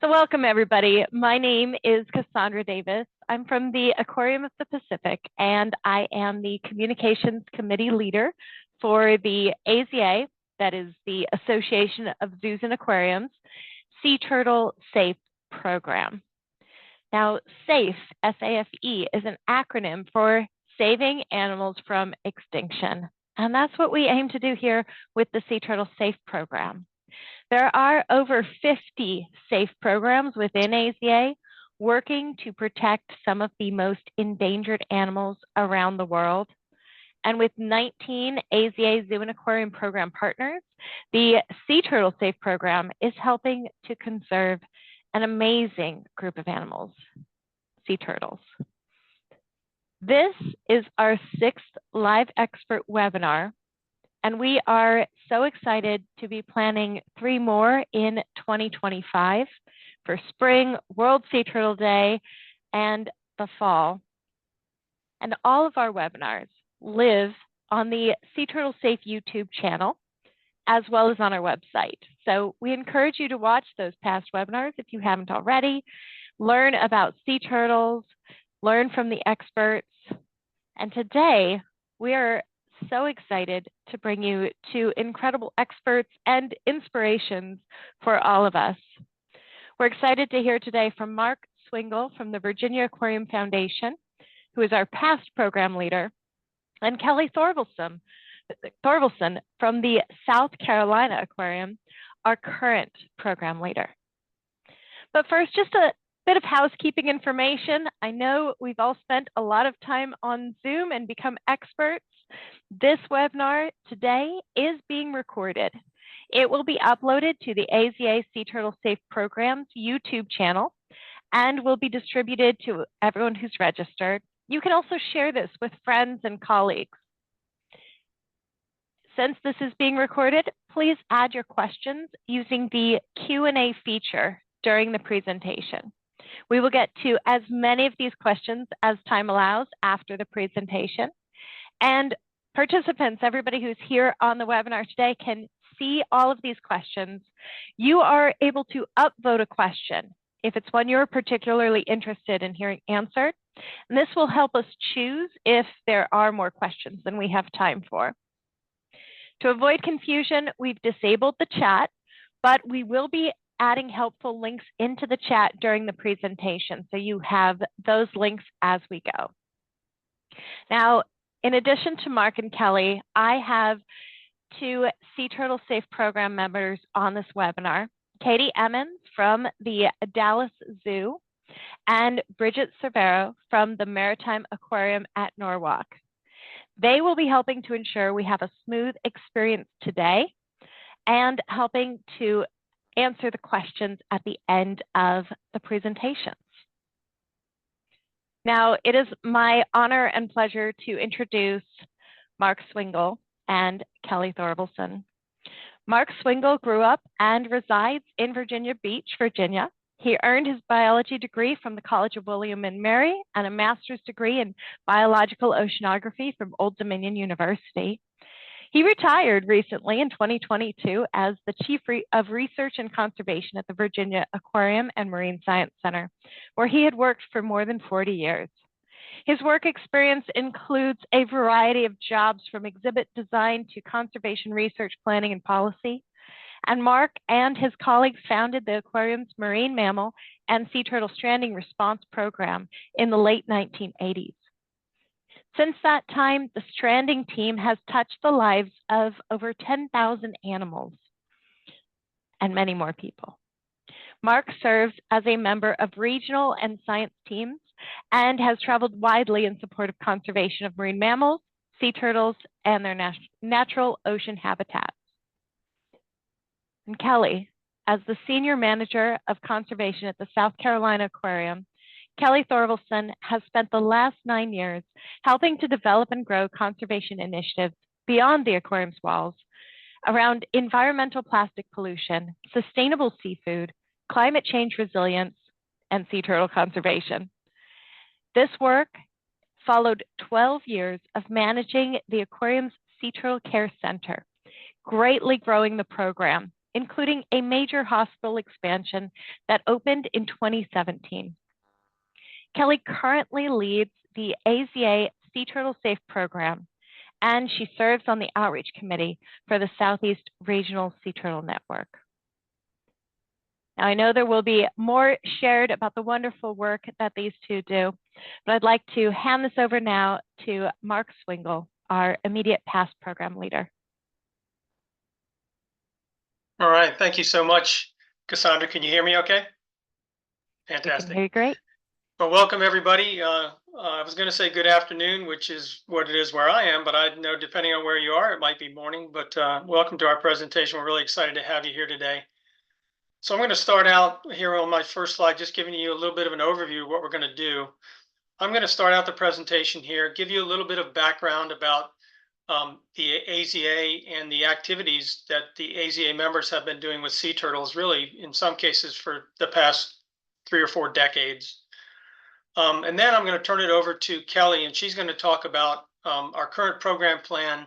So welcome everybody. My name is Cassandra Davis. I'm from the Aquarium of the Pacific, and I am the Communications Committee Leader for the AZA, that is the Association of Zoos and Aquariums, Sea Turtle Safe Program. Now, SAFE, S-A-F-E, is an acronym for Saving Animals from Extinction. And that's what we aim to do here with the Sea Turtle Safe Program. There are over 50 SAFE programs within AZA working to protect some of the most endangered animals around the world. And with 19 AZA Zoo and Aquarium program partners, the Sea Turtle Safe Program is helping to conserve an amazing group of animals, sea turtles. This is our 6th live expert webinar, and we are so excited to be planning 3 more in 2025 for spring, World Sea Turtle Day, and the fall. And all of our webinars live on the Sea Turtle Safe YouTube channel, as well as on our website. So we encourage you to watch those past webinars if you haven't already, learn about sea turtles, learn from the experts. And today, we are so excited to bring you 2 incredible experts and inspirations for all of us. We're excited to hear today from Mark Swingle from the Virginia Aquarium Foundation, who is our past program leader, and Kelly Thorvalson from the South Carolina Aquarium, our current program leader. But first, just a bit of housekeeping information. I know we've all spent a lot of time on Zoom and become experts. This webinar today is being recorded. It will be uploaded to the AZA Sea Turtle Safe Program's YouTube channel and will be distributed to everyone who's registered. You can also share this with friends and colleagues. Since this is being recorded, please add your questions using the Q&A feature during the presentation. We will get to as many of these questions as time allows after the presentation. And participants, everybody who's here on the webinar today, can see all of these questions. You are able to upvote a question if it's one you're particularly interested in hearing answered. And this will help us choose if there are more questions than we have time for. To avoid confusion, we've disabled the chat, but we will be adding helpful links into the chat during the presentation, so you have those links as we go. Now, in addition to Mark and Kelly, I have 2 Sea Turtle Safe Program members on this webinar, Katie Emmons from the Dallas Zoo and Bridget Cervero from the Maritime Aquarium at Norwalk. They will be helping to ensure we have a smooth experience today and helping to answer the questions at the end of the presentations. Now, it is my honor and pleasure to introduce Mark Swingle and Kelly Thorvalson. Mark Swingle grew up and resides in Virginia Beach, Virginia. He earned his biology degree from the College of William and Mary and a master's degree in biological oceanography from Old Dominion University. He retired recently in 2022 as the Chief of Research and Conservation at the Virginia Aquarium and Marine Science Center, where he had worked for more than 40 years. His work experience includes a variety of jobs from exhibit design to conservation research, planning, and policy. And Mark and his colleagues founded the aquarium's Marine Mammal and Sea Turtle Stranding Response Program in the late 1980s. Since that time, the stranding team has touched the lives of over 10,000 animals and many more people. Mark serves as a member of regional and science teams and has traveled widely in support of conservation of marine mammals, sea turtles, and their natural ocean habitats. And Kelly, as the Senior Manager of Conservation at the South Carolina Aquarium, Kelly Thorvalson has spent the last 9 years helping to develop and grow conservation initiatives beyond the aquarium's walls around environmental plastic pollution, sustainable seafood, climate change resilience, and sea turtle conservation. This work followed 12 years of managing the aquarium's Sea Turtle Care Center, greatly growing the program including a major hospital expansion that opened in 2017. Kelly currently leads the AZA Sea Turtle Safe program, and she serves on the outreach committee for the Southeast Regional Sea Turtle Network. Now, I know there will be more shared about the wonderful work that these two do, but I'd like to hand this over now to Mark Swingle, our immediate past program leader. All right, thank you so much, Cassandra. Can you hear me okay? Fantastic. I can hear you great. Well, welcome everybody. I was going to say good afternoon, which is what it is where I am, but I know depending on where you are, it might be morning. But welcome to our presentation. We're really excited to have you here today. So I'm going to start out here on my first slide, just giving you a little bit of an overview of what we're going to do. I'm going to start out the presentation here, give you a little bit of background about the AZA and the activities that the AZA members have been doing with sea turtles, really in some cases for the past 3 or 4 decades. And then I'm going to turn it over to Kelly, and she's going to talk about our current program plan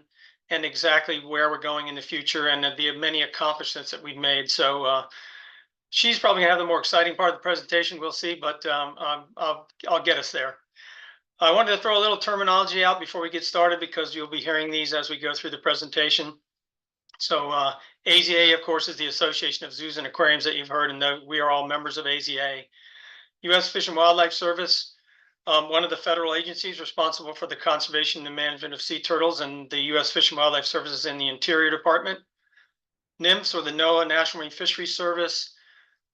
and exactly where we're going in the future and the many accomplishments that we've made. So she's probably going to have the more exciting part of the presentation, we'll see, but I'll get us there. I wanted to throw a little terminology out before we get started because you'll be hearing these as we go through the presentation. So AZA, of course, is the Association of Zoos and Aquariums that you've heard, and we are all members of AZA. U.S. Fish and Wildlife Service, one of the federal agencies responsible for the conservation and management of sea turtles, and the U.S. Fish and Wildlife Service is in the Interior Department. NIMS, or the NOAA National Marine Fisheries Service,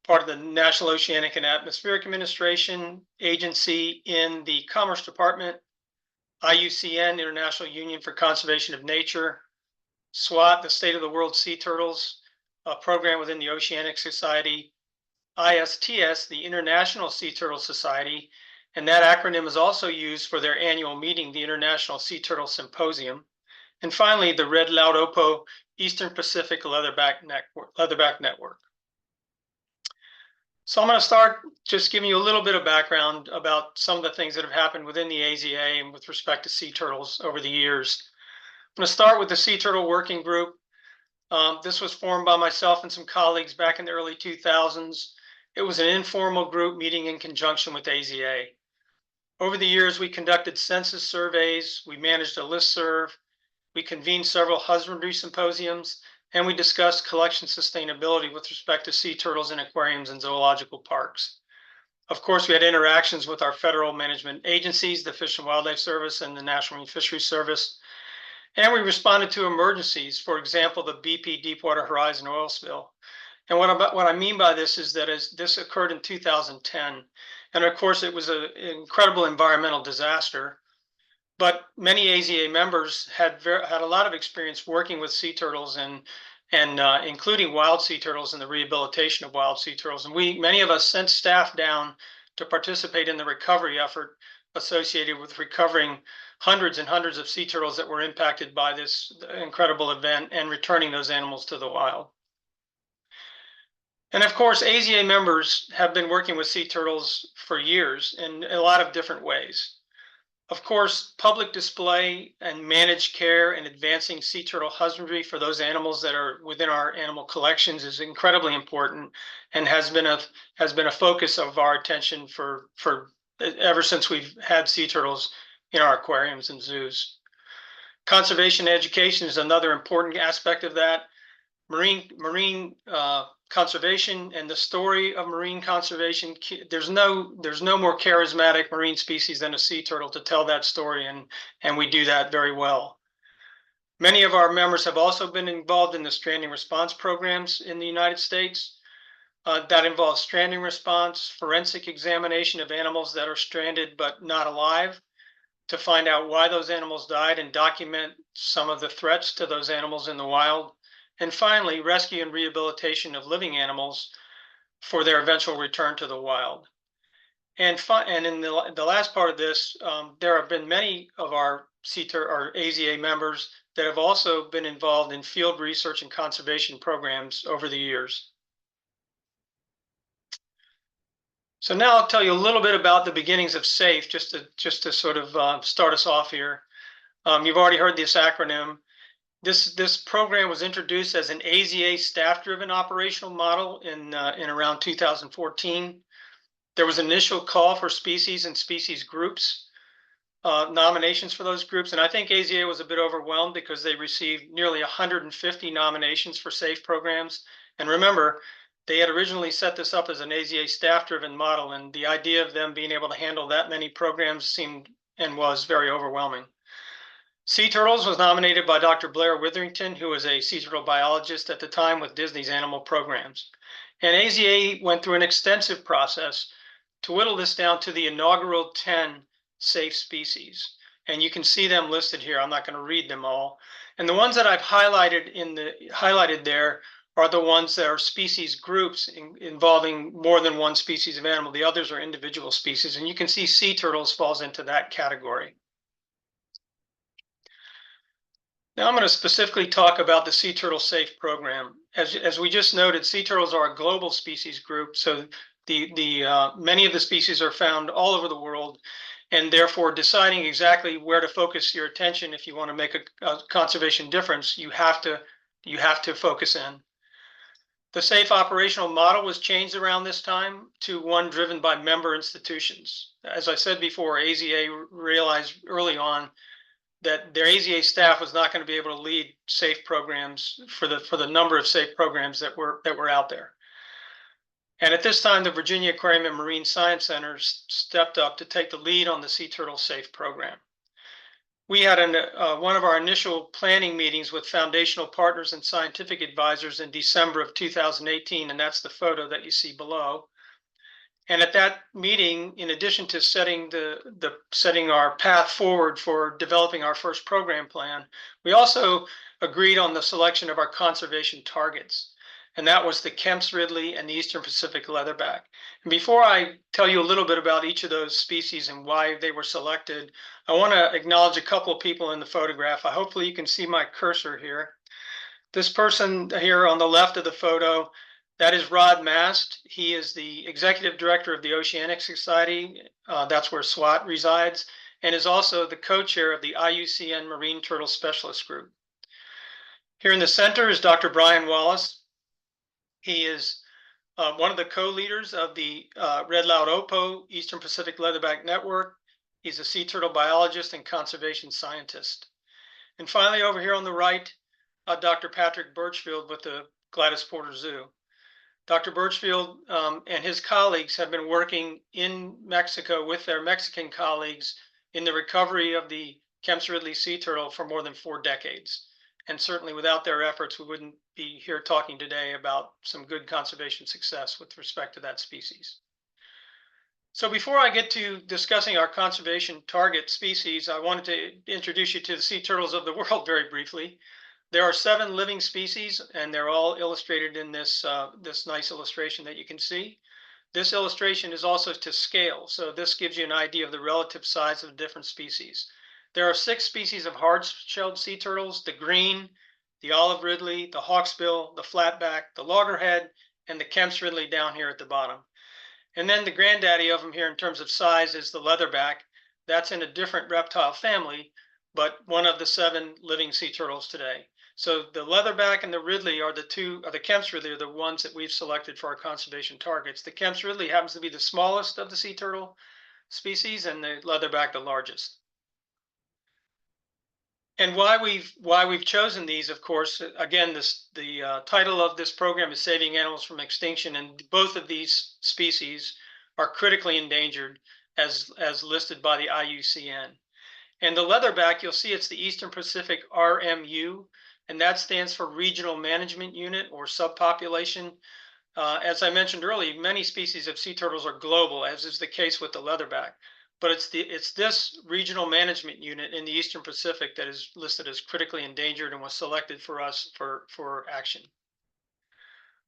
part of the National Oceanic and Atmospheric Administration agency in the Commerce Department. IUCN, International Union for Conservation of Nature. SWAT, the State of the World Sea Turtles, a program within the Oceanic Society. ISTS, the International Sea Turtle Society, and that acronym is also used for their annual meeting, the International Sea Turtle Symposium. And finally, the Red Laudopo Eastern Pacific Leatherback Network. So I'm going to start just giving you a little bit of background about some of the things that have happened within the AZA and with respect to sea turtles over the years. I'm going to start with the Sea Turtle Working Group. This was formed by myself and some colleagues back in the early 2000s. It was an informal group meeting in conjunction with AZA. Over the years, we conducted census surveys, we managed a listserv, we convened several husbandry symposiums, and we discussed collection sustainability with respect to sea turtles in aquariums and zoological parks. Of course, we had interactions with our federal management agencies, the Fish and Wildlife Service and the National Marine Fisheries Service, and we responded to emergencies, for example, the BP Deepwater Horizon oil spill. And what I mean by this is that as this occurred in 2010, and of course it was an incredible environmental disaster, but many AZA members had a lot of experience working with sea turtles and including wild sea turtles and the rehabilitation of wild sea turtles. And many of us sent staff down to participate in the recovery effort associated with recovering hundreds and hundreds of sea turtles that were impacted by this incredible event and returning those animals to the wild. And of course, AZA members have been working with sea turtles for years in a lot of different ways. Of course, public display and managed care and advancing sea turtle husbandry for those animals that are within our animal collections is incredibly important and has been a focus of our attention for ever since we've had sea turtles in our aquariums and zoos. Conservation education is another important aspect of that. Marine conservation and the story of marine conservation, there's no more charismatic marine species than a sea turtle to tell that story, and we do that very well. Many of our members have also been involved in the stranding response programs in the United States. That involves stranding response, forensic examination of animals that are stranded but not alive to find out why those animals died and document some of the threats to those animals in the wild. And finally, rescue and rehabilitation of living animals for their eventual return to the wild. And in the last part of this, there have been many of our AZA members that have also been involved in field research and conservation programs over the years. So now I'll tell you a little bit about the beginnings of SAFE, just to sort of start us off here. You've already heard this acronym. This program was introduced as an AZA staff-driven operational model in around 2014. There was an initial call for species and species groups, nominations for those groups, and I think AZA was a bit overwhelmed because they received nearly 150 nominations for SAFE programs. And remember, they had originally set this up as an AZA staff-driven model, and the idea of them being able to handle that many programs seemed and was very overwhelming. Sea turtles was nominated by Dr. Blair Witherington, who was a sea turtle biologist at the time with Disney's animal programs. And AZA went through an extensive process to whittle this down to the inaugural 10 safe species. And you can see them listed here. I'm not going to read them all. And the ones that I've highlighted there are the ones that are species groups involving more than one species of animal. The others are individual species. And you can see sea turtles falls into that category. Now I'm going to specifically talk about the Sea Turtle Safe program. As we just noted, sea turtles are a global species group, so many of the species are found all over the world, and therefore deciding exactly where to focus your attention if you want to make a conservation difference, you have to focus in. The SAFE operational model was changed around this time to one driven by member institutions. As I said before, AZA realized early on that their AZA staff was not going to be able to lead SAFE programs for the number of SAFE programs that were out there. And at this time, the Virginia Aquarium and Marine Science Centers stepped up to take the lead on the Sea Turtle Safe program. We had one of our initial planning meetings with foundational partners and scientific advisors in December of 2018, and that's the photo that you see below. And at that meeting, in addition to setting our path forward for developing our first program plan, we also agreed on the selection of our conservation targets. And that was the Kemp's ridley and the Eastern Pacific leatherback. And before I tell you a little bit about each of those species and why they were selected, I want to acknowledge a couple of people in the photograph. Hopefully you can see my cursor here. This person here on the left of the photo, that is Rod Mast. He is the executive director of the Oceanic Society. That's where SWAT resides, and is also the co-chair of the IUCN Marine Turtle Specialist Group. Here in the center is Dr. Brian Wallace. He is one of the co-leaders of the Red Loud Opo Eastern Pacific Leatherback Network. He's a sea turtle biologist and conservation scientist. And finally, over here on the right, Dr. Patrick Birchfield with the Gladys Porter Zoo. Dr. Birchfield and his colleagues have been working in Mexico with their Mexican colleagues in the recovery of the Kemp's ridley sea turtle for more than 4 decades. And certainly without their efforts, we wouldn't be here talking today about some good conservation success with respect to that species. So before I get to discussing our conservation target species, I wanted to introduce you to the sea turtles of the world very briefly. There are 7 living species, and they're all illustrated in this nice illustration that you can see. This illustration is also to scale, so this gives you an idea of the relative size of different species. There are 6 species of hard-shelled sea turtles: the green, the olive ridley, the hawksbill, the flatback, the loggerhead, and the Kemp's ridley down here at the bottom. And then the granddaddy of them here in terms of size is the leatherback. That's in a different reptile family, but one of the 7 living sea turtles today. So the leatherback and the ridley are the Kemp's ridley are the ones that we've selected for our conservation targets. The Kemp's ridley happens to be the smallest of the sea turtle species, and the leatherback the largest. And why we've chosen these, of course, again, the title of this program is Saving Animals from Extinction, and both of these species are critically endangered as listed by the IUCN. And the leatherback, you'll see it's the Eastern Pacific RMU, and that stands for Regional Management Unit or Subpopulation. As I mentioned earlier, many species of sea turtles are global, as is the case with the leatherback. But it's this regional management unit in the Eastern Pacific that is listed as critically endangered and was selected for us for action.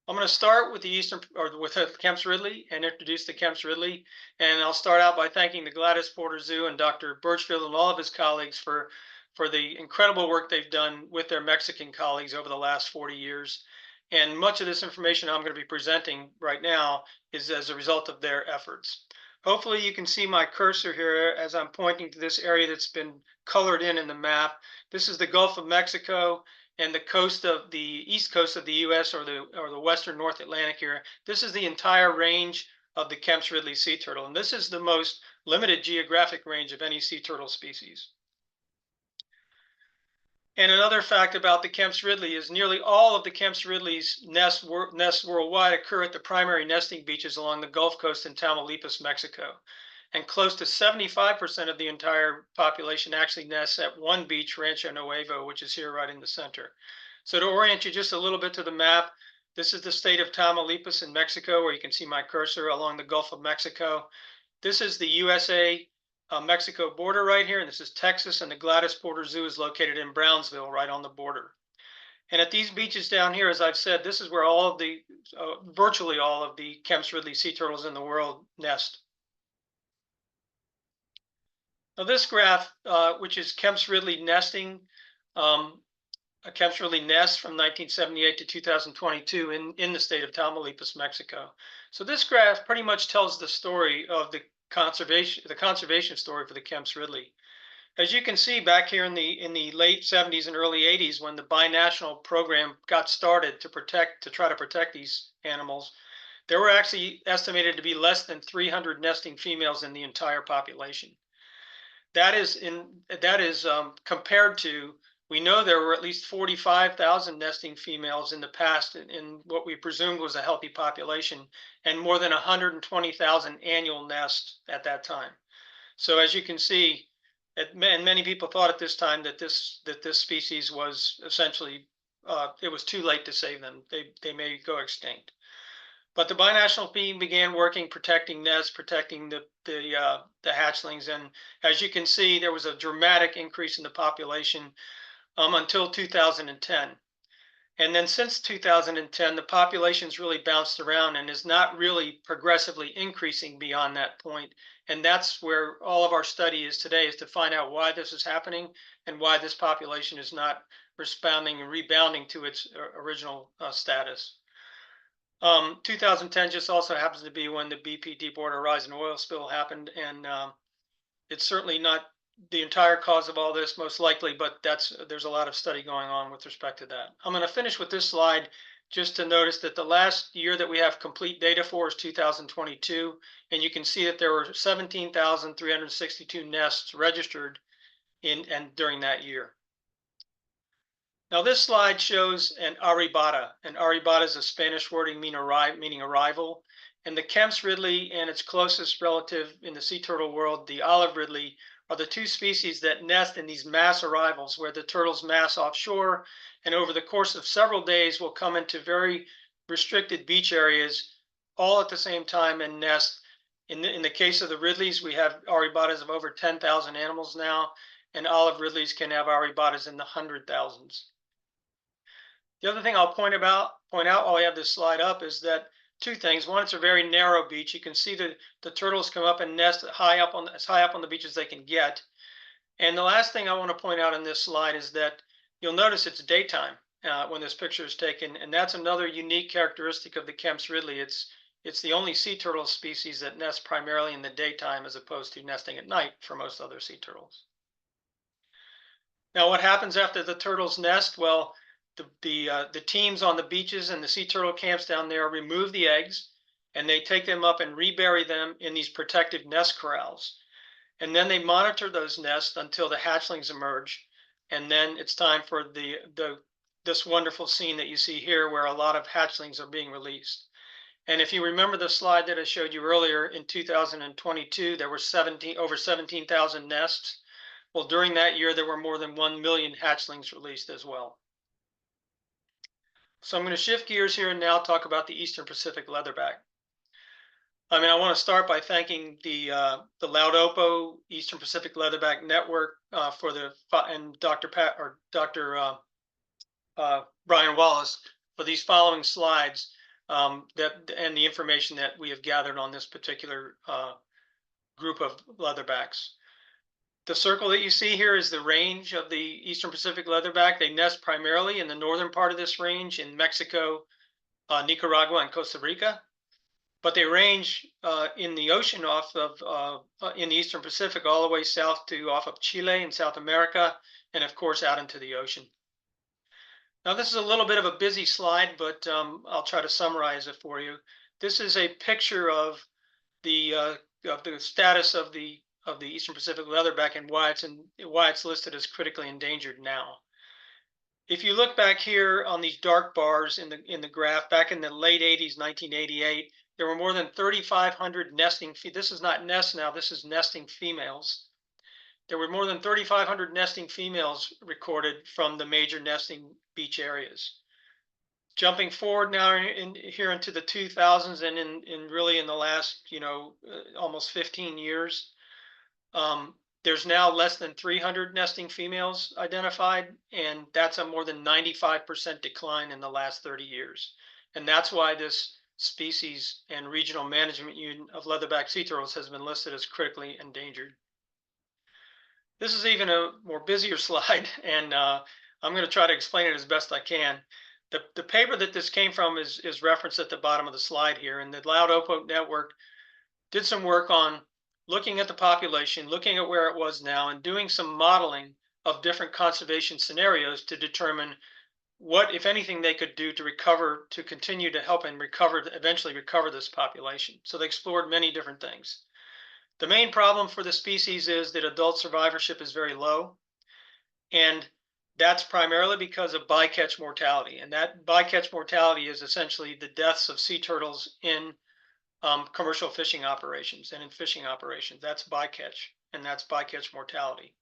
I'm going to start with the Kemp's ridley and introduce the Kemp's ridley. And I'll start out by thanking the Gladys Porter Zoo and Dr. Birchfield and all of his colleagues for the incredible work they've done with their Mexican colleagues over the last 40 years. And much of this information I'm going to be presenting right now is as a result of their efforts. Hopefully you can see my cursor here as I'm pointing to this area that's been colored in the map. This is the Gulf of Mexico. and the coast of the east coast of the U.S. or the western North Atlantic here. This is the entire range of the Kemp's ridley sea turtle, and this is the most limited geographic range of any sea turtle species. And another fact about the Kemp's ridley is nearly all of the Kemp's ridley's nests worldwide occur at the primary nesting beaches along the Gulf Coast in Tamaulipas, Mexico. And close to 75% of the entire population actually nests at one beach, Rancho Nuevo, which is here right in the center. So to orient you just a little bit to the map, this is the state of Tamaulipas in Mexico, where you can see my cursor along the Gulf of Mexico. This is the USA Mexico border right here, and this is Texas, and the Gladys Porter Zoo is located in Brownsville, right on the border. And at these beaches down here, as I've said, this is where all of the, virtually all of the Kemp's ridley sea turtles in the world nest. Now this graph, which is Kemp's ridley nesting, a Kemp's ridley nest from 1978 to 2022 in the state of Tamaulipas, Mexico. So this graph pretty much tells the story of the conservation story for the Kemp's ridley. As you can see back here in the late 70s and early 80s, when the binational program got started to try to protect these animals, there were actually estimated to be less than 300 nesting females in the entire population. That is compared to, we know there were at least 45,000 nesting females in the past in what we presumed was a healthy population, and more than 120,000 annual nests at that time. So as you can see, and many people thought at this time that this species was essentially, it was too late to save them. They may go extinct. But the binational team began working, protecting nests, protecting the hatchlings, and as you can see, there was a dramatic increase in the population until 2010. And then since 2010, the population's really bounced around and is not really progressively increasing beyond that point. And that's where all of our study is today, is to find out why this is happening and why this population is not responding and rebounding to its original status. 2010 just also happens to be when the BP Deepwater Horizon oil spill happened, and it's certainly not the entire cause of all this, most likely, but there's a lot of study going on with respect to that. I'm going to finish with this slide just to notice that the last year that we have complete data for is 2022, and you can see that there were 17,362 nests registered during that year. Now this slide shows an arribada. An arribada is a Spanish word meaning arrival. And the Kemp's ridley and its closest relative in the sea turtle world, the olive ridley, are the two species that nest in these mass arrivals where the turtles mass offshore, and over the course of several days will come into very restricted beach areas all at the same time and nest. In the case of the ridleys, we have arribadas of over 10,000 animals now, and olive ridleys can have arribadas in the 100,000s. The other thing I'll point out while I have this slide up is that two things. One, it's a very narrow beach. You can see the turtles come up and nest as high up on the beach as they can get. And the last thing I want to point out in this slide is that you'll notice it's daytime when this picture is taken, and that's another unique characteristic of the Kemp's ridley. It's the only sea turtle species that nests primarily in the daytime as opposed to nesting at night for most other sea turtles. Now, what happens after the turtles nest? Well, the teams on the beaches and the sea turtle camps down there remove the eggs, and they take them up and rebury them in these protective nest corrals. And then they monitor those nests until the hatchlings emerge. And then it's time for this wonderful scene that you see here, where a lot of hatchlings are being released. And if you remember the slide that I showed you earlier, in 2022, there were over 17,000 nests. Well, during that year, there were more than 1 million hatchlings released as well. So I'm going to shift gears here and now talk about the Eastern Pacific leatherback. I mean, I want to start by thanking the Laudopo Eastern Pacific Leatherback Network and Dr. Brian Wallace for these following slides and the information that we have gathered on this particular group of leatherbacks. The circle that you see here is the range of the Eastern Pacific leatherback. They nest primarily in the northern part of this range in Mexico, Nicaragua, and Costa Rica. But they range in the ocean in the Eastern Pacific all the way south to off of Chile in South America, and of course out into the ocean. Now, this is a little bit of a busy slide, but I'll try to summarize it for you. This is a picture of the status of the Eastern Pacific leatherback and why it's listed as critically endangered now. If you look back here on these dark bars in the graph, back in the late 80s, 1988, there were more than 3,500 nesting. This is not nests now. This is nesting females. There were more than 3,500 nesting females recorded from the major nesting beach areas. Jumping forward now here into the 2000s and in really in the last, almost 15 years, there's now less than 300 nesting females identified, and that's a more than 95% decline in the last 30 years. And that's why this species and regional management unit of leatherback sea turtles has been listed as critically endangered. This is even a more busier slide, and I'm going to try to explain it as best I can. The paper that this came from is referenced at the bottom of the slide here, and the Laudopo network did some work on looking at the population, looking at where it was now, and doing some modeling of different conservation scenarios to determine what, if anything, they could do to continue to help and eventually recover this population. So they explored many different things. The main problem for the species is that adult survivorship is very low, and that's primarily because of bycatch mortality. And that bycatch mortality is essentially the deaths of sea turtles in commercial fishing operations and in fishing operations. That's bycatch, and that's bycatch mortality.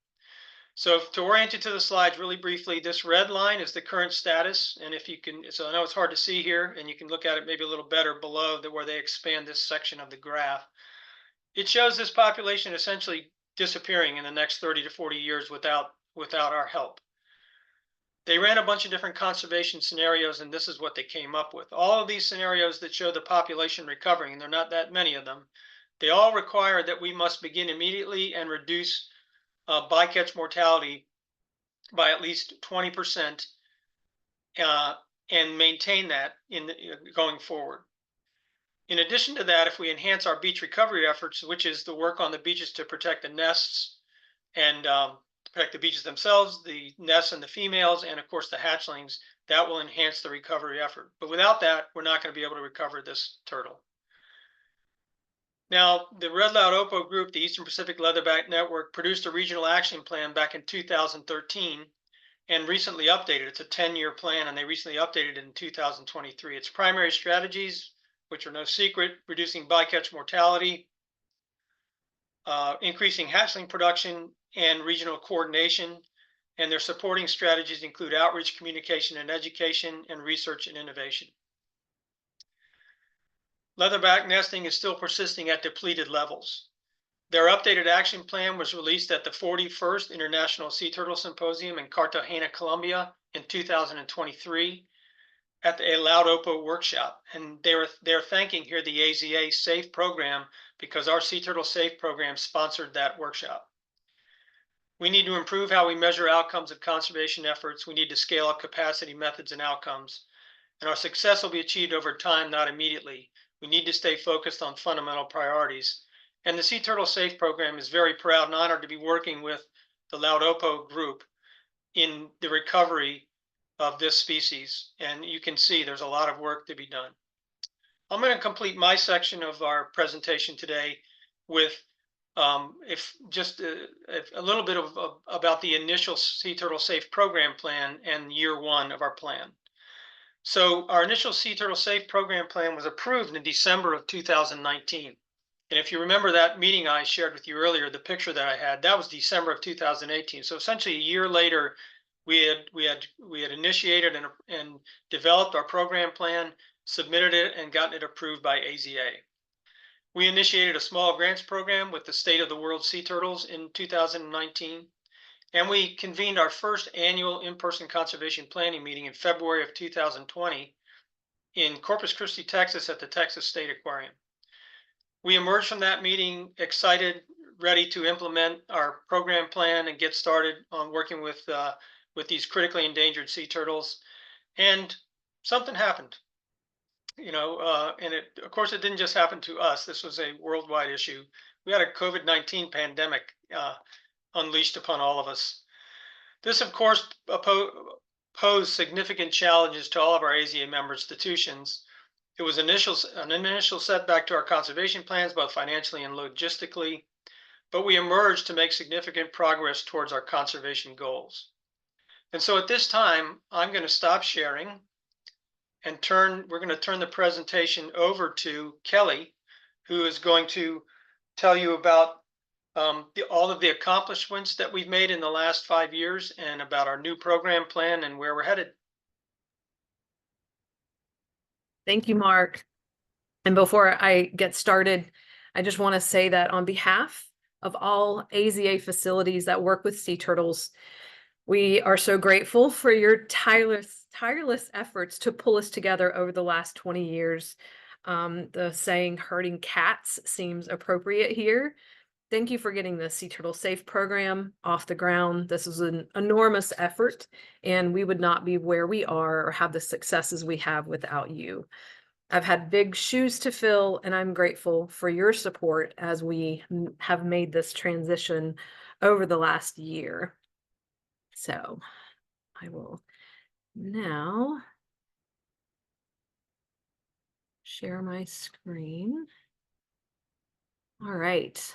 So to orient you to the slides really briefly, this red line is the current status. And if you can, so I know it's hard to see here, and you can look at it maybe a little better below where they expand this section of the graph. It shows this population essentially disappearing in the next 30 to 40 years without our help. They ran a bunch of different conservation scenarios, and this is what they came up with. All of these scenarios that show the population recovering, and there are not that many of them, they all require that we must begin immediately and reduce bycatch mortality by at least 20% and maintain that going forward. In addition to that, if we enhance our beach recovery efforts, which is the work on the beaches to protect the nests and protect the beaches themselves, the nests and the females, and of course the hatchlings, that will enhance the recovery effort. But without that, we're not going to be able to recover this turtle. Now, the Red Laudopo group, the Eastern Pacific Leatherback Network, produced a regional action plan back in 2013 and recently updated. It's a 10-year plan, and they recently updated it in 2023. Its primary strategies, which are no secret: reducing bycatch mortality, increasing hatchling production, and regional coordination. And their supporting strategies include outreach, communication, and education, and research and innovation. Leatherback nesting is still persisting at depleted levels. Their updated action plan was released at the 41st International Sea Turtle Symposium in Cartagena, Colombia in 2023 at the Laudopo workshop. And they're thanking here the AZA SAFE program because our Sea Turtle SAFE program sponsored that workshop. We need to improve how we measure outcomes of conservation efforts. We need to scale up capacity, methods, and outcomes. And our success will be achieved over time, not immediately. We need to stay focused on fundamental priorities. And the Sea Turtle SAFE program is very proud and honored to be working with the Laudopo group in the recovery of this species. And you can see there's a lot of work to be done. I'm going to complete my section of our presentation today with a little bit about the initial Sea Turtle SAFE program plan and year one of our plan. So our initial Sea Turtle SAFE program plan was approved in December of 2019. And if you remember that meeting I shared with you earlier, the picture that I had, that was December of 2018. So essentially a year later, we had initiated and developed our program plan, submitted it, and gotten it approved by AZA. We initiated a small grants program with the State of the World Sea Turtles in 2019. And we convened our first annual in-person conservation planning meeting in February of 2020 in Corpus Christi, Texas at the Texas State Aquarium. We emerged from that meeting excited, ready to implement our program plan and get started on working with these critically endangered sea turtles. And something happened, and of course, it didn't just happen to us. This was a worldwide issue. We had a COVID-19 pandemic unleashed upon all of us. This, of course, posed significant challenges to all of our AZA member institutions. It was an initial setback to our conservation plans, both financially and logistically, but we emerged to make significant progress towards our conservation goals. And so at this time, I'm going to stop sharing and we're going to turn the presentation over to Kelly, who is going to tell you about all of the accomplishments that we've made in the last 5 years and about our new program plan and where we're headed. Thank you, Mark. And before I get started, I just want to say that on behalf of all AZA facilities that work with sea turtles, we are so grateful for your tireless efforts to pull us together over the last 20 years. The saying herding cats seems appropriate here. Thank you for getting the Sea Turtle Safe program off the ground. This was an enormous effort, and we would not be where we are or have the successes we have without you. I've had big shoes to fill, and I'm grateful for your support as we have made this transition over the last year. So I will now share my screen. All right.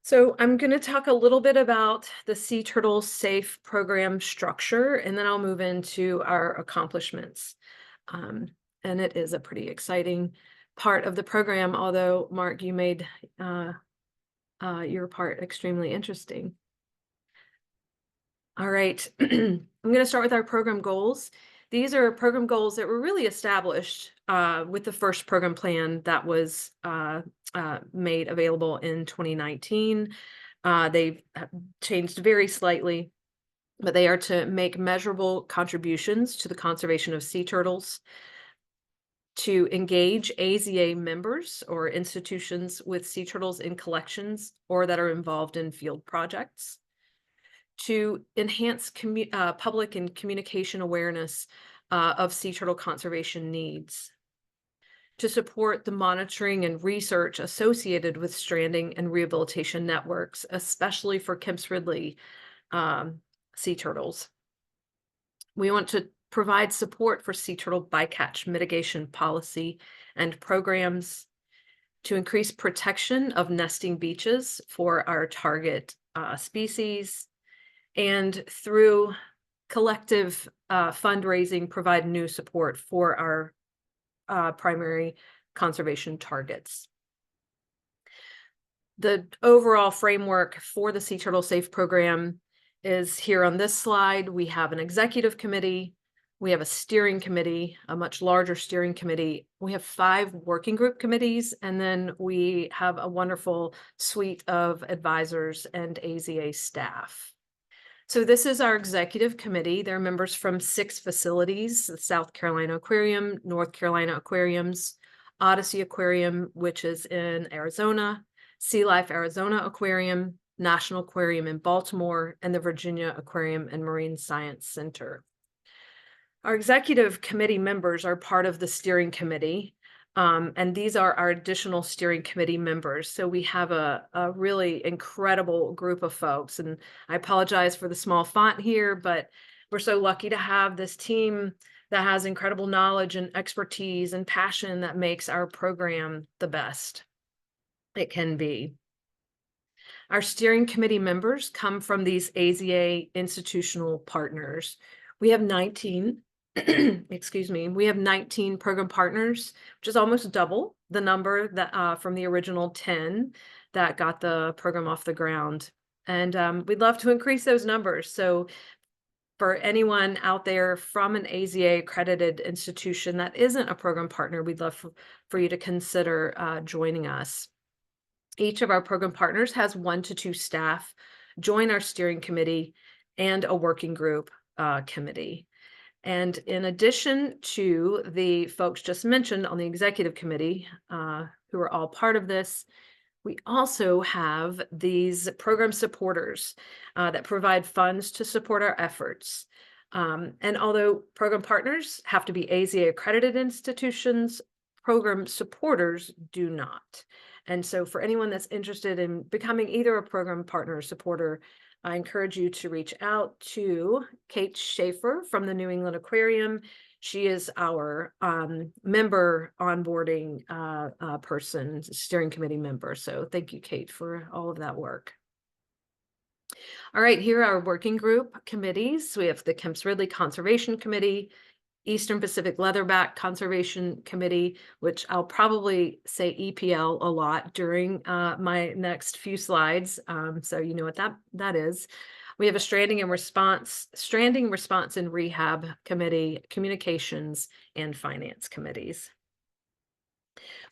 So I'm going to talk a little bit about the Sea Turtle Safe program structure, and then I'll move into our accomplishments. And it is a pretty exciting part of the program, although, Mark, you made your part extremely interesting. All right, I'm going to start with our program goals. These are program goals that were really established with the first program plan that was made available in 2019. They've changed very slightly, but they are to make measurable contributions to the conservation of sea turtles, to engage AZA members or institutions with sea turtles in collections or that are involved in field projects, to enhance public and communication awareness of sea turtle conservation needs, to support the monitoring and research associated with stranding and rehabilitation networks, especially for Kemp's ridley sea turtles. We want to provide support for sea turtle bycatch mitigation policy and programs, to increase protection of nesting beaches for our target species, and through collective fundraising, provide new support for our primary conservation targets. The overall framework for the Sea Turtle Safe program is here on this slide. We have an executive committee, we have a steering committee, a much larger steering committee. We have 5 working group committees, and then we have a wonderful suite of advisors and AZA staff. So this is our executive committee. There are members from 6 facilities: the South Carolina Aquarium, North Carolina Aquariums, Odyssey Aquarium, which is in Arizona, Sea Life Arizona Aquarium, National Aquarium in Baltimore, and the Virginia Aquarium and Marine Science Center. Our executive committee members are part of the steering committee, and these are our additional steering committee members. So we have a really incredible group of folks, and I apologize for the small font here, but we're so lucky to have this team that has incredible knowledge and expertise and passion that makes our program the best it can be. Our steering committee members come from these AZA institutional partners. We have 19 excuse me, we have 19 program partners, which is almost double the number that from the original 10 that got the program off the ground. And we'd love to increase those numbers. So for anyone out there from an AZA accredited institution that isn't a program partner, we'd love for you to consider joining us. Each of our program partners has 1 to 2 staff join our steering committee and a working group committee. And in addition to the folks just mentioned on the executive committee, who are all part of this, we also have these program supporters that provide funds to support our efforts. And although program partners have to be AZA accredited institutions, program supporters do not. And so for anyone that's interested in becoming either a program partner or supporter, I encourage you to reach out to Kate Schaefer from the New England Aquarium. She is our member onboarding person, steering committee member. So thank you, Kate, for all of that work. All right, here are our working group committees. We have the Kemp's Ridley Conservation Committee, Eastern Pacific Leatherback Conservation Committee, which I'll probably say EPL a lot during my next few slides. So you know what that is. We have a stranding response and rehab committee, communications, and finance committees.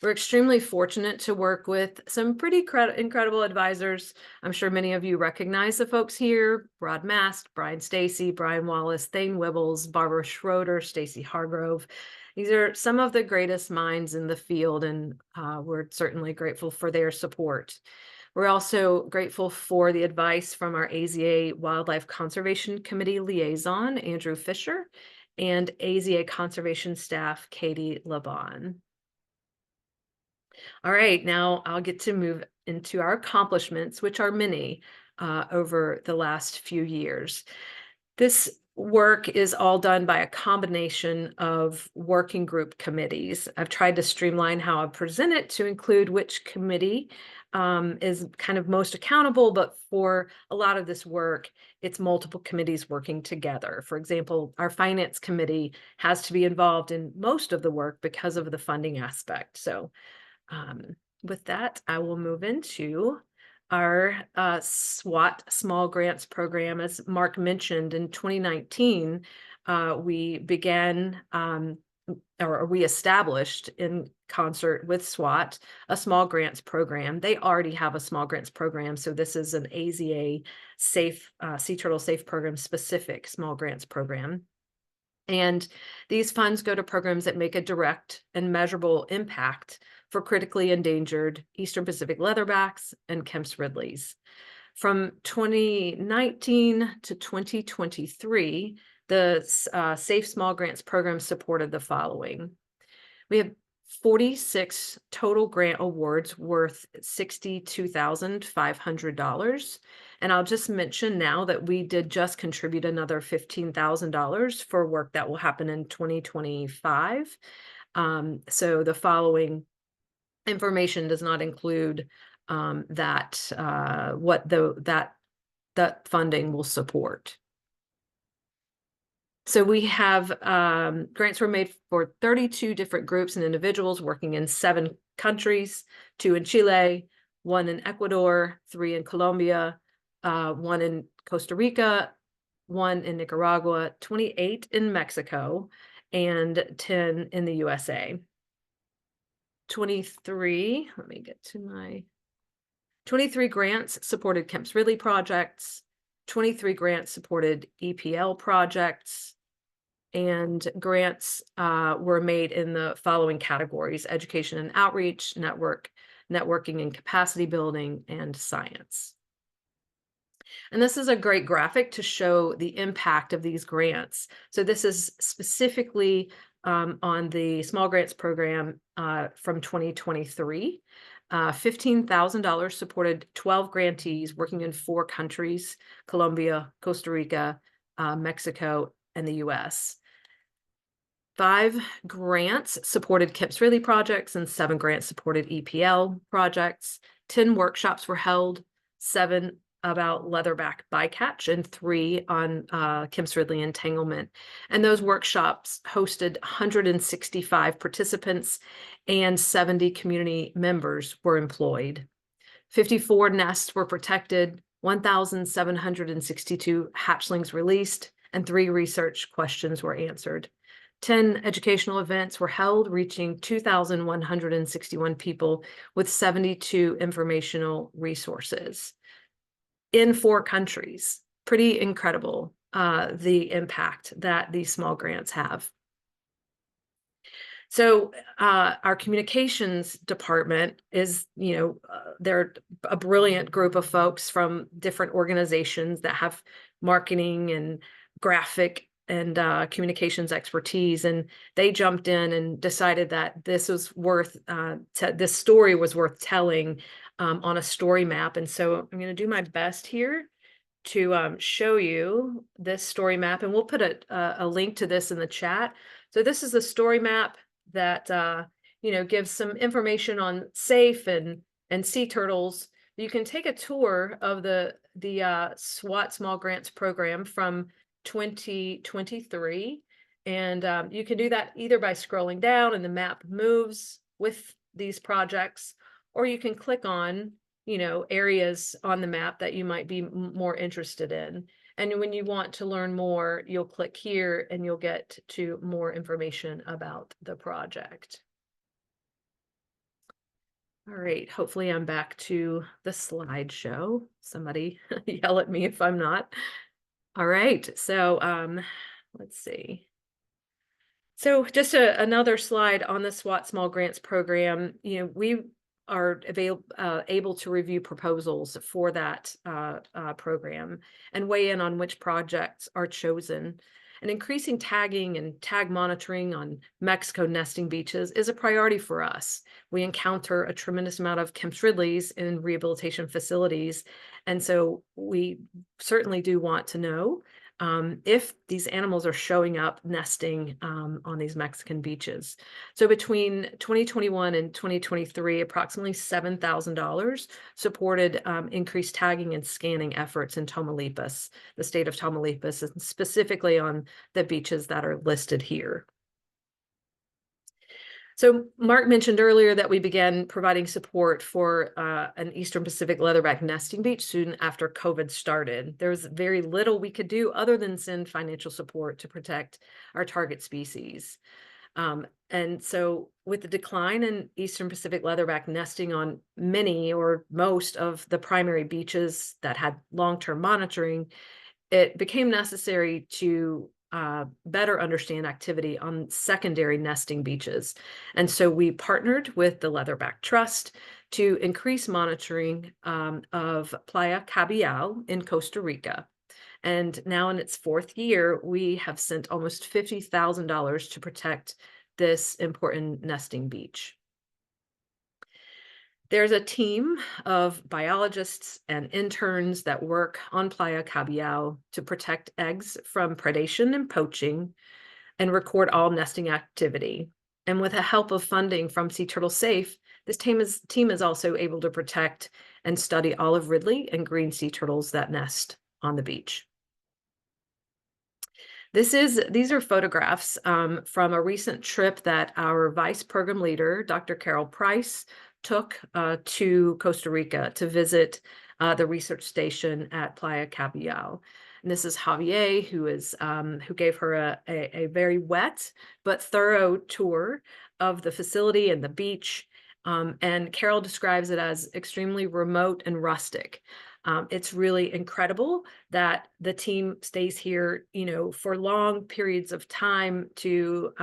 We're extremely fortunate to work with some pretty incredible advisors. I'm sure many of you recognize the folks here: Rod Mast, Brian Stacy, Brian Wallace, Thane Wibbles, Barbara Schroeder, Stacy Hargrove. These are some of the greatest minds in the field, and we're certainly grateful for their support. We're also grateful for the advice from our AZA Wildlife Conservation Committee liaison, Andrew Fisher, and AZA Conservation staff, Katie Laban. All right, now I'll get to move into our accomplishments, which are many over the last few years. This work is all done by a combination of working group committees. I've tried to streamline how I present it to include which committee is kind of most accountable, but for a lot of this work, it's multiple committees working together. For example, our finance committee has to be involved in most of the work because of the funding aspect. So with that, I will move into our SWAT Small Grants Program. As Mark mentioned, in 2019, we began or we established in concert with SWAT a small grants program. They already have a small grants program, so this is an AZA safe sea turtle safe program specific small grants program. And these funds go to programs that make a direct and measurable impact for critically endangered Eastern Pacific leatherbacks and Kemp's ridleys. From 2019 to 2023, the Safe Small Grants Program supported the following. We have 46 total grant awards worth $62,500. And I'll just mention now that we did just contribute another $15,000 for work that will happen in 2025. So the following information does not include that funding will support. So we have grants were made for 32 different groups and individuals working in 7 countries, 2 in Chile, 1 in Ecuador, 3 in Colombia, 1 in Costa Rica, 1 in Nicaragua, 28 in Mexico, and 10 in the USA. 23 grants supported Kemp's Ridley projects, 23 grants supported EPL projects, and grants were made in the following categories: education and outreach, networking and capacity building, and science. And this is a great graphic to show the impact of these grants. So this is specifically on the small grants program from 2023. $15,000 supported 12 grantees working in 4 countries: Colombia, Costa Rica, Mexico, and the US. 5 grants supported Kemp's Ridley projects and 7 grants supported EPL projects. 10 workshops were held, 7 about leatherback bycatch and 3 on Kemp's Ridley entanglement. And those workshops hosted 165 participants and 70 community members were employed. 54 nests were protected, 1,762 hatchlings released, and 3 research questions were answered. 10 educational events were held, reaching 2,161 people with 72 informational resources in 4 countries. Pretty incredible, the impact that these small grants have. So our communications department is, they're a brilliant group of folks from different organizations that have marketing and graphic and communications expertise, and they jumped in and decided that this was worth this story was worth telling on a story map. And so I'm going to do my best here to show you this story map, and we'll put a link to this in the chat. So this is the story map that gives some information on safe and sea turtles. You can take a tour of the SWAT Small Grants Program from 2023, and you can do that either by scrolling down and the map moves with these projects, or you can click on areas on the map that you might be more interested in. And when you want to learn more, you'll click here and you'll get to more information about the project. All right, hopefully I'm back to the slideshow. Somebody yell at me if I'm not. All right, so let's see. So just another slide on the SWAT Small Grants Program. We are able to review proposals for that program and weigh in on which projects are chosen. And increasing tagging and tag monitoring on Mexico nesting beaches is a priority for us. We encounter a tremendous amount of Kemp's ridleys in rehabilitation facilities. And so we certainly do want to know if these animals are showing up nesting on these Mexican beaches. So between 2021 and 2023, approximately $7,000 supported increased tagging and scanning efforts in Tamaulipas, the state of Tamaulipas, and specifically on the beaches that are listed here. So Mark mentioned earlier that we began providing support for an Eastern Pacific leatherback nesting beach soon after COVID started. There was very little we could do other than send financial support to protect our target species. And so with the decline in Eastern Pacific leatherback nesting on many or most of the primary beaches that had long-term monitoring, it became necessary to better understand activity on secondary nesting beaches. And so we partnered with the Leatherback Trust to increase monitoring of Playa Cabiao in Costa Rica. And now in its 4th year, we have sent almost $50,000 to protect this important nesting beach. There's a team of biologists and interns that work on Playa Cabiao to protect eggs from predation and poaching and record all nesting activity. And with the help of funding from Sea Turtle Safe, this team is also able to protect and study olive ridley and green sea turtles that nest on the beach. These are photographs from a recent trip that our vice program leader, Dr. Carol Price, took to Costa Rica to visit the research station at Playa Cabiao. And this is Javier, who gave her a very wet but thorough tour of the facility and the beach. And Carol describes it as extremely remote and rustic. It's really incredible that the team stays here, for long periods of time to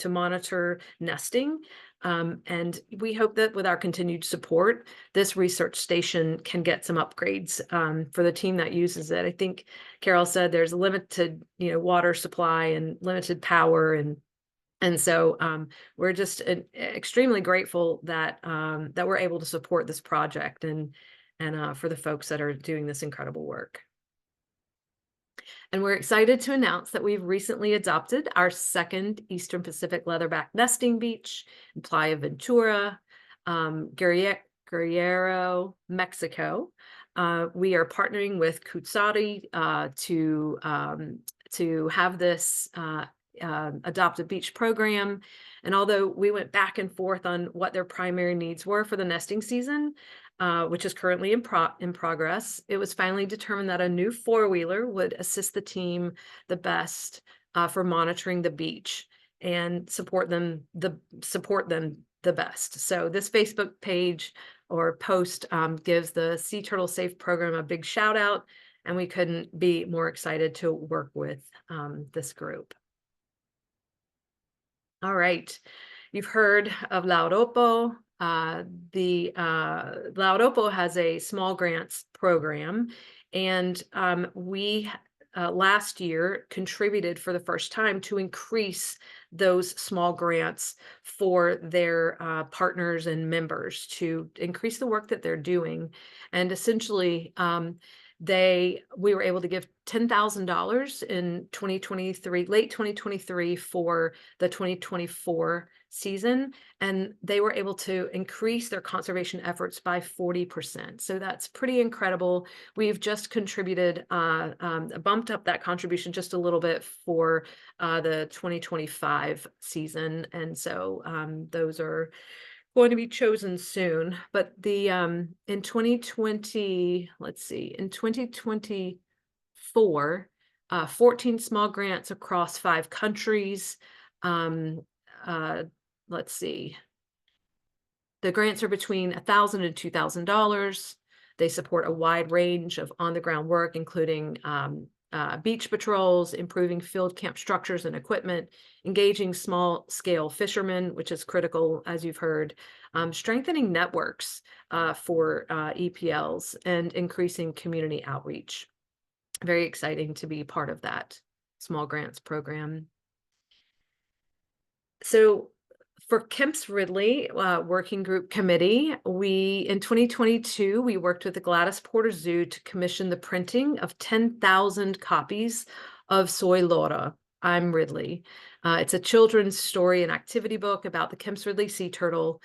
monitor nesting. And we hope that with our continued support, this research station can get some upgrades for the team that uses it. I think Carol said there's a limited, water supply and limited power, and so we're just extremely grateful that that we're able to support this project and for the folks that are doing this incredible work. And we're excited to announce that we've recently adopted our 2nd Eastern Pacific leatherback nesting beach in Playa Ventura, Guerrero, Mexico. We are partnering with Kutsari to have this adopted beach program. And although we went back and forth on what their primary needs were for the nesting season, which is currently in progress, it was finally determined that a new 4-wheeler would assist the team the best for monitoring the beach and support them the best. So this Facebook page or post gives the Sea Turtle Safe program a big shout out, and we couldn't be more excited to work with this group. All right, you've heard of Lauropo. Lauropo has a small grants program, and we last year contributed for the first time to increase those small grants for their partners and members to increase the work that they're doing. And essentially, we were able to give $10,000 in 2023, late 2023 for the 2024 season, and they were able to increase their conservation efforts by 40%. So that's pretty incredible. We've just contributed, bumped up that contribution just a little bit for the 2025 season, and so those are going to be chosen soon. But the in 2020, let's see, in 2024, 14 small grants across 5 countries. Let's see. The grants are between $1,000 and $2,000. They support a wide range of on-the-ground work, including beach patrols, improving field camp structures and equipment, engaging small-scale fishermen, which is critical, as you've heard, strengthening networks for EPLs, and increasing community outreach. Very exciting to be part of that small grants program. So for Kemp's Ridley Working Group Committee, in 2022, we worked with the Gladys Porter Zoo to commission the printing of 10,000 copies of Soy Lora, I'm Ridley. It's a children's story and activity book about the Kemp's Ridley sea turtle.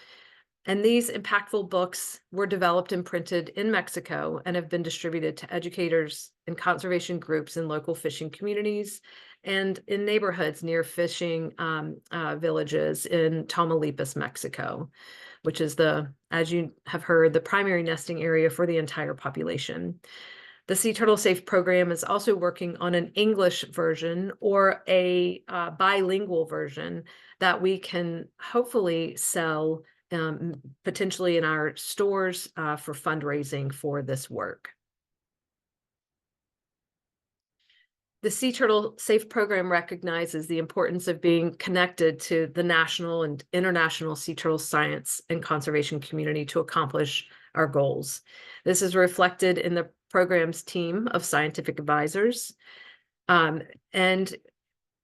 And these impactful books were developed and printed in Mexico and have been distributed to educators and conservation groups in local fishing communities and in neighborhoods near fishing villages in Tamaulipas, Mexico, which is as you have heard, the primary nesting area for the entire population. The Sea Turtle Safe program is also working on an English version or a bilingual version that we can hopefully sell potentially in our stores for fundraising for this work. The Sea Turtle Safe program recognizes the importance of being connected to the national and international sea turtle science and conservation community to accomplish our goals. This is reflected in the program's team of scientific advisors, and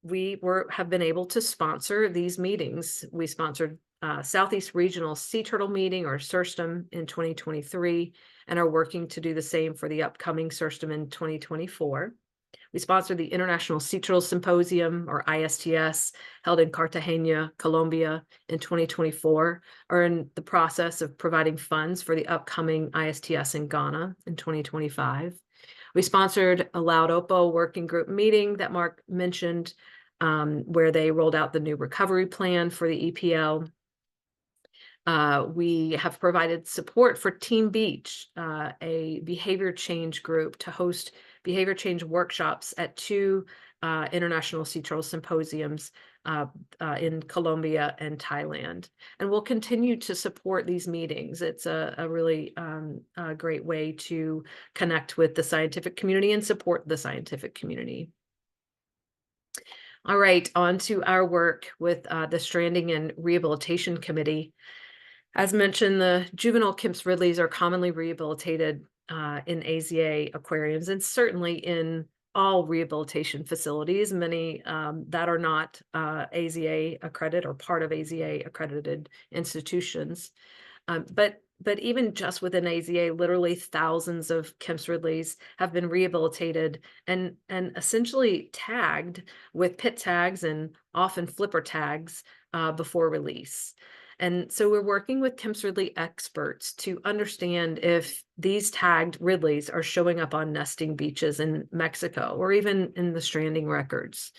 we have been able to sponsor these meetings. We sponsored Southeast Regional Sea Turtle Meeting, or SURSTM, in 2023, and are working to do the same for the upcoming SURSTM in 2024. We sponsored the International Sea Turtle Symposium, or ISTS, held in Cartagena, Colombia in 2024, are in the process of providing funds for the upcoming ISTS in Ghana in 2025. We sponsored a Laudopo working group meeting that Mark mentioned, where they rolled out the new recovery plan for the EPL. We have provided support for Team Beach, a behavior change group, to host behavior change workshops at 2 international sea turtle symposiums in Colombia and Thailand. And we'll continue to support these meetings. It's a really great way to connect with the scientific community and support the scientific community. All right, on to our work with the Stranding and Rehabilitation Committee. As mentioned, the juvenile Kemp's Ridleys are commonly rehabilitated in AZA aquariums, and certainly in all rehabilitation facilities, many that are not AZA accredited or part of AZA accredited institutions. But even just within AZA, literally thousands of Kemp's Ridleys have been rehabilitated and essentially tagged with pit tags and often flipper tags before release. And so we're working with Kemp's Ridley experts to understand if these tagged Ridleys are showing up on nesting beaches in Mexico or even in the stranding records.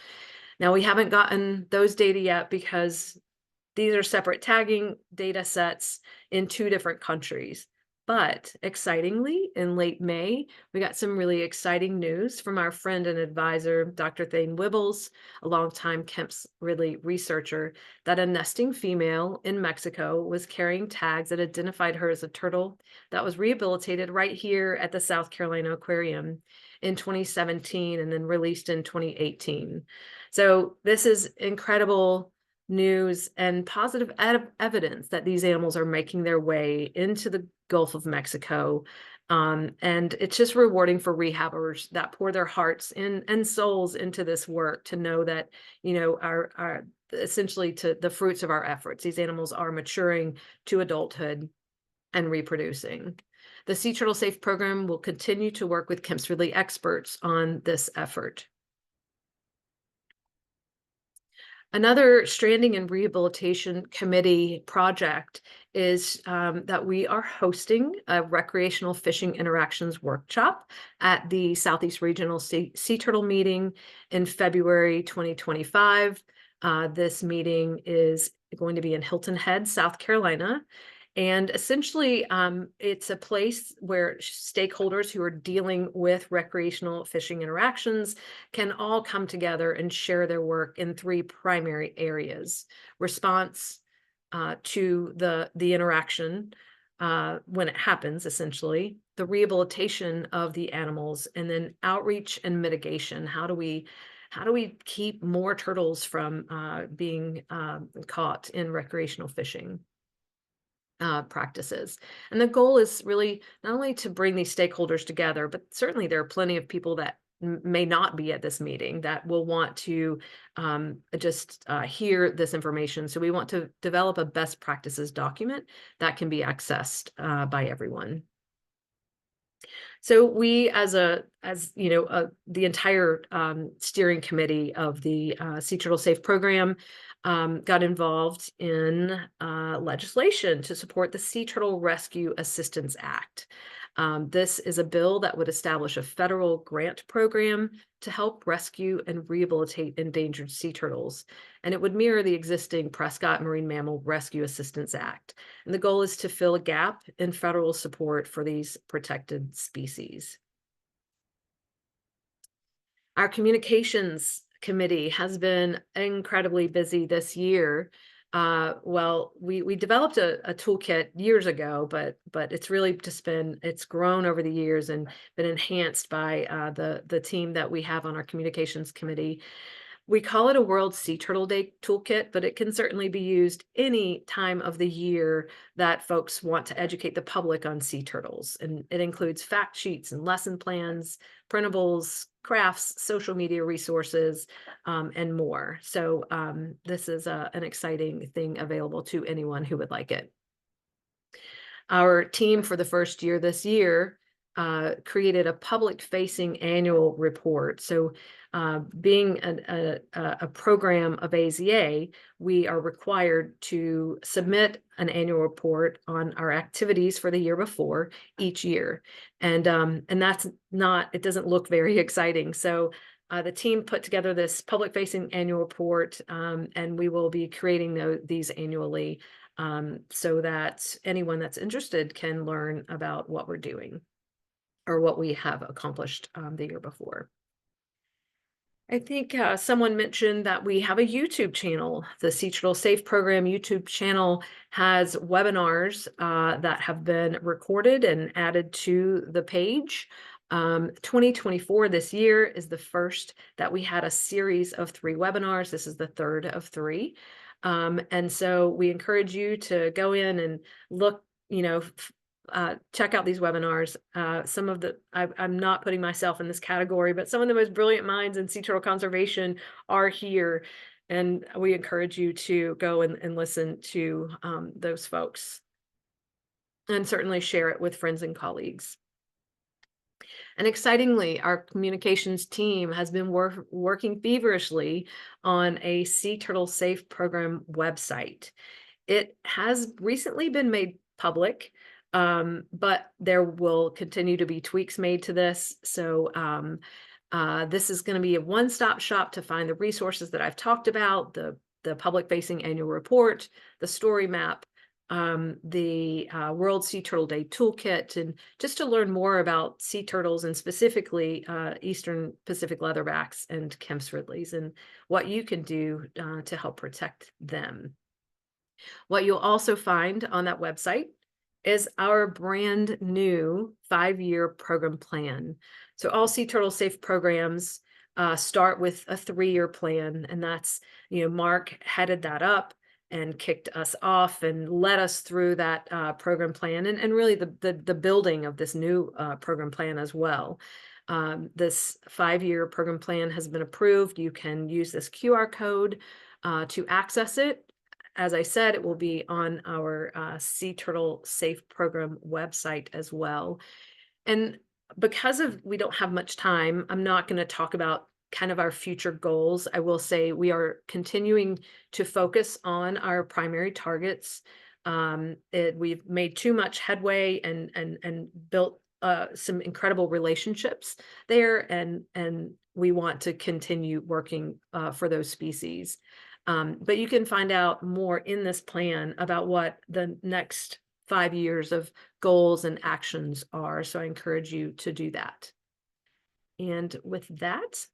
Now, we haven't gotten those data yet because these are separate tagging data sets in 2 different countries. But excitingly, in late May, we got some really exciting news from our friend and advisor, Dr. Thane Wibbles, a longtime Kemp's Ridley researcher, that a nesting female in Mexico was carrying tags that identified her as a turtle that was rehabilitated right here at the South Carolina Aquarium in 2017 and then released in 2018. So this is incredible news and positive evidence that these animals are making their way into the Gulf of Mexico. And it's just rewarding for rehabbers that pour their hearts and souls into this work to know that, you know, our essentially to the fruits of our efforts. These animals are maturing to adulthood and reproducing. The Sea Turtle Safe program will continue to work with Kemp's Ridley experts on this effort. Another stranding and rehabilitation committee project is that we are hosting a recreational fishing interactions workshop at the Southeast Regional Sea Turtle meeting in February 2025. This meeting is going to be in Hilton Head, South Carolina. And essentially, it's a place where stakeholders who are dealing with recreational fishing interactions can all come together and share their work in three primary areas: response to the interaction when it happens, essentially, the rehabilitation of the animals, and then outreach and mitigation. How do we keep more turtles from being caught in recreational fishing practices? And the goal is really not only to bring these stakeholders together, but certainly there are plenty of people that may not be at this meeting that will want to just hear this information. So we want to develop a best practices document that can be accessed by everyone. So we, the entire steering committee of the Sea Turtle Safe program, got involved in legislation to support the Sea Turtle Rescue Assistance Act. This is a bill that would establish a federal grant program to help rescue and rehabilitate endangered sea turtles, and it would mirror the existing Prescott Marine Mammal Rescue Assistance Act. And the goal is to fill a gap in federal support for these protected species. Our communications committee has been incredibly busy this year. Well, we developed a toolkit years ago, but it's really just it's grown over the years and been enhanced by the team that we have on our communications committee. We call it a World Sea Turtle Day toolkit, but it can certainly be used any time of the year that folks want to educate the public on sea turtles. And it includes fact sheets and lesson plans, printables, crafts, social media resources, and more. So this is an exciting thing available to anyone who would like it. Our team for the first year this year created a public-facing annual report. So being a program of AZA, we are required to submit an annual report on our activities for the year before each year. And that's not, it doesn't look very exciting. So the team put together this public-facing annual report, and we will be creating these annually so that anyone that's interested can learn about what we're doing or what we have accomplished the year before. I think someone mentioned that we have a YouTube channel. The Sea Turtle Safe program YouTube channel has webinars that have been recorded and added to the page. 2024 this year is the first that we had a series of 3 webinars. This is the third of 3. And so we encourage you to go in and look, check out these webinars. Some of I'm not putting myself in this category, but some of the most brilliant minds in sea turtle conservation are here. And we encourage you to go and listen to those folks, and certainly share it with friends and colleagues. And excitingly, our communications team has been working feverishly on a Sea Turtle Safe program website. It has recently been made public, but there will continue to be tweaks made to this. So this is going to be a one-stop shop to find the resources that I've talked about, the public-facing annual report, the story map, the World Sea Turtle Day Toolkit, and just to learn more about sea turtles and specifically Eastern Pacific leatherbacks and Kemp's ridleys and what you can do to help protect them. What you'll also find on that website is our brand new 5-year program plan. So all Sea Turtle Safe programs start with a 3-year plan, and that's, Mark headed that up and kicked us off and led us through that program plan and really the building of this new program plan as well. This 5-year program plan has been approved. You can use this QR code to access it. as I said, it will be on our Sea Turtle Safe Program website as well. And because we don't have much time, I'm not going to talk about kind of our future goals. I will say we are continuing to focus on our primary targets. We've made too much headway and built some incredible relationships there, and we want to continue working for those species. But you can find out more in this plan about what the next 5 years of goals and actions are. So I encourage you to do that. And with that,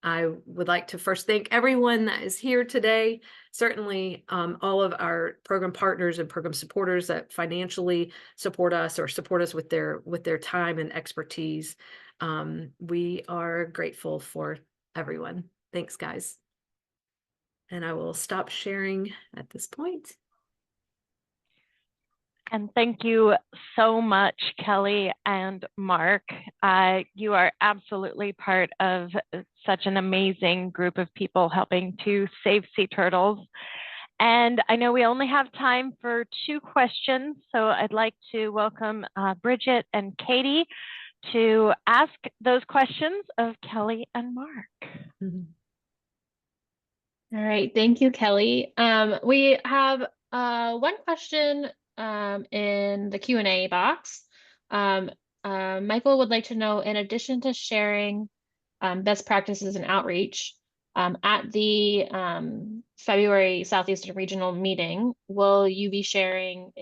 I would like to first thank everyone that is here today. Certainly all of our program partners and program supporters that financially support us or support us with their time and expertise. We are grateful for everyone. Thanks, guys. And I will stop sharing at this point. And thank you so much, Kelly and Mark. You are absolutely part of such an amazing group of people helping to save sea turtles. And I know we only have time for 2 questions, so I'd like to welcome Bridget and Katie to ask those questions of Kelly and Mark. Mm-hmm. All right, thank you, Kelly. We have one question in the Q&A box. Michael would like to know, in addition to sharing best practices and outreach at the February Southeastern Regional Meeting, will you be sharing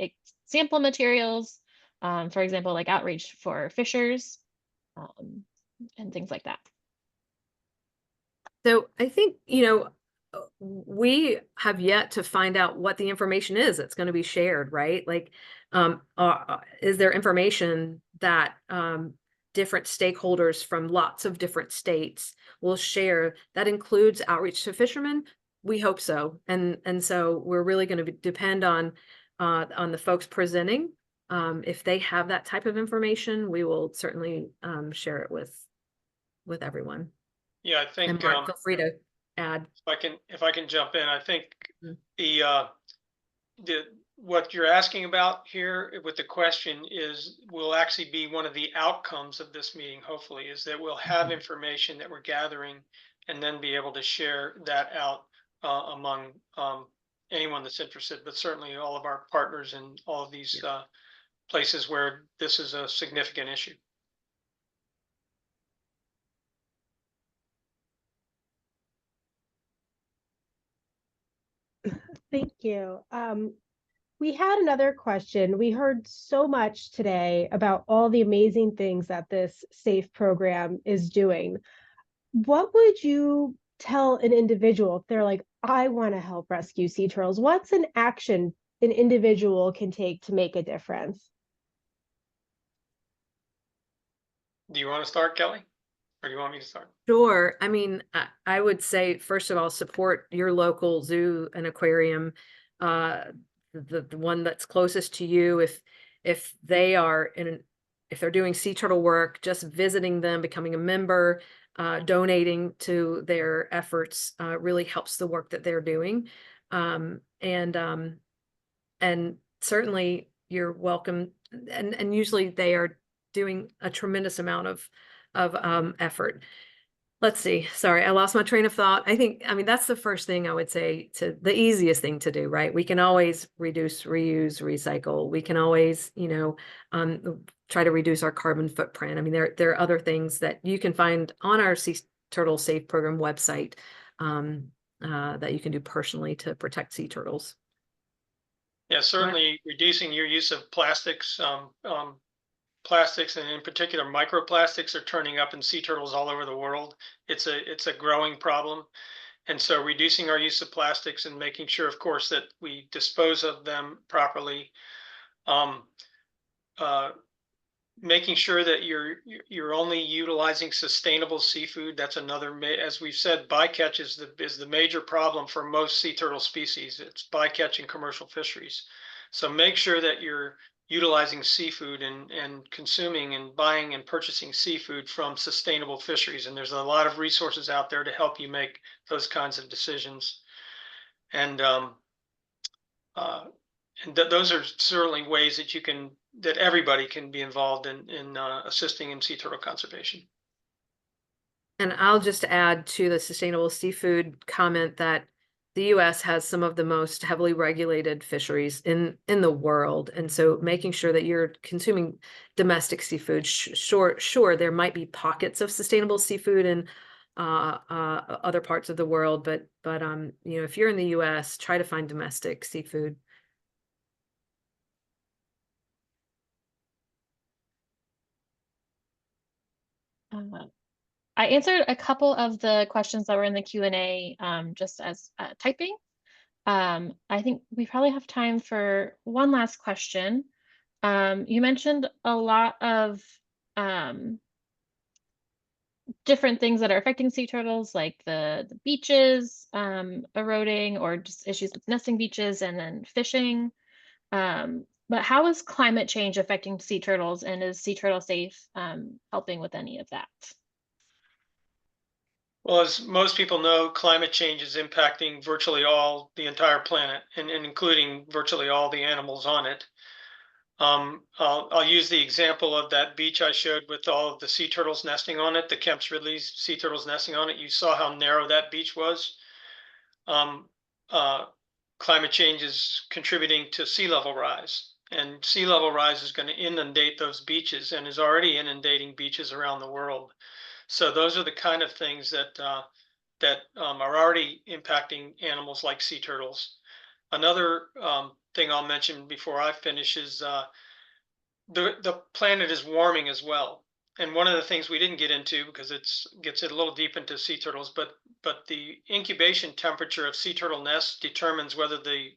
sample materials, for example, like outreach for fishers and things like that? So I think, we have yet to find out what the information is that's going to be shared, right? Like, is there information that different stakeholders from lots of different states will share that includes outreach to fishermen? We hope so. And so we're really going to depend on the folks presenting. If they have that type of information, we will certainly share it with everyone. Yeah, I think and Mark, feel free to add. If I can jump in, I think Mm-hmm. what you're asking about here with the question will actually be one of the outcomes of this meeting. Hopefully, is that we'll have information that we're gathering, and then be able to share that out among anyone that's interested. But certainly, all of our partners in all of these places where this is a significant issue. Thank you. We had another question. We heard so much today about all the amazing things that this SAFE program is doing. What would you tell an individual if they're like, I want to help rescue sea turtles? What's an action an individual can take to make a difference? Do you want to start, Kelly? Or do you want me to start? Sure. I mean, I would say, first of all, support your local zoo and aquarium, the one that's closest to you. If they're doing sea turtle work, just visiting them, becoming a member, donating to their efforts really helps the work that they're doing. And certainly you're welcome. And usually they are doing a tremendous amount of effort. Let's see. Sorry, I lost my train of thought. I mean, that's the first thing I would say, the easiest thing to do, right? We can always reduce, reuse, recycle. We can always, try to reduce our carbon footprint. I mean, there are other things that you can find on our Sea Turtle Safe Program website that you can do personally to protect sea turtles. Yeah, certainly reducing your use of plastics. Plastics, and in particular microplastics, are turning up in sea turtles all over the world. It's a growing problem, and so reducing our use of plastics and making sure, of course, that we dispose of them properly. Making sure that you're only utilizing sustainable seafood. That's another, as we've said, bycatch is the major problem for most sea turtle species. It's bycatch in commercial fisheries. So make sure that you're utilizing seafood and consuming and buying and purchasing seafood from sustainable fisheries. And there's a lot of resources out there to help you make those kinds of decisions. And those are certainly ways that that everybody can be involved in assisting in sea turtle conservation. And I'll just add to the sustainable seafood comment that the U.S. has some of the most heavily regulated fisheries in the world. And so making sure that you're consuming domestic seafood, sure, there might be pockets of sustainable seafood in other parts of the world, but you know, if you're in the U.S., try to find domestic seafood. I answered a couple of the questions that were in the Q&A just as typing. I think we probably have time for one last question. You mentioned a lot of different things that are affecting sea turtles, like the beaches eroding, or just issues with nesting beaches, and then fishing. But how is climate change affecting sea turtles, and is Sea Turtle Safe helping with any of that? Well, as most people know, climate change is impacting virtually the entire planet, and including virtually all the animals on it. I'll use the example of that beach I showed with all of the sea turtles nesting on it, the Kemp's Ridley's sea turtles nesting on it. You saw how narrow that beach was. Climate change is contributing to sea level rise, and sea level rise is going to inundate those beaches and is already inundating beaches around the world. So those are the kind of things that are already impacting animals like sea turtles. Another thing I'll mention before I finish is the planet is warming as well. And one of the things we didn't get into, because it gets a little deep into sea turtles, but the incubation temperature of sea turtle nests determines whether the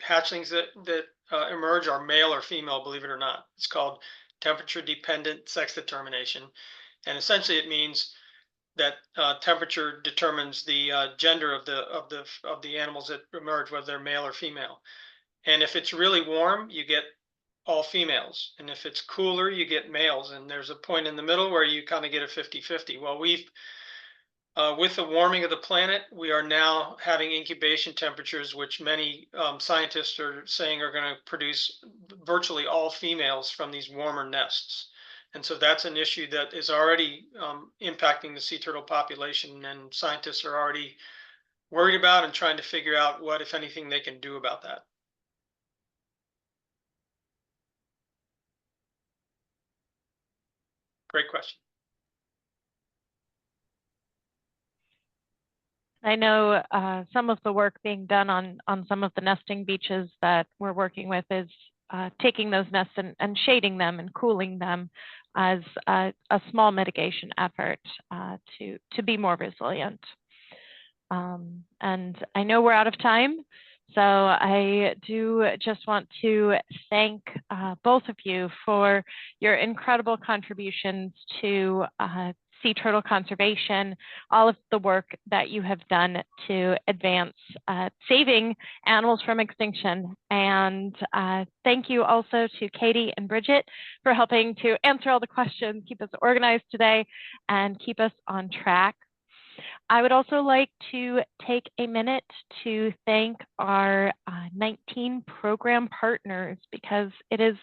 hatchlings that emerge are male or female, believe it or not. It's called temperature dependent sex determination. And essentially it means that temperature determines the gender of the animals that emerge, whether they're male or female. And if it's really warm, you get all females. And if it's cooler, you get males. And there's a point in the middle where you kind of get a 50-50. Well, with the warming of the planet, we are now having incubation temperatures, which many scientists are saying are going to produce virtually all females from these warmer nests. And so that's an issue that is already impacting the sea turtle population, and scientists are already worried about and trying to figure out what, if anything, they can do about that. Great question. I know some of the work being done on some of the nesting beaches that we're working with is taking those nests and shading them and cooling them as a small mitigation effort to be more resilient. And I know we're out of time, so I do just want to thank both of you for your incredible contributions to sea turtle conservation, all of the work that you have done to advance saving animals from extinction. And thank you also to Katie and Bridget for helping to answer all the questions, keep us organized today, and keep us on track. I would also like to take a minute to thank our 19 program partners, because it is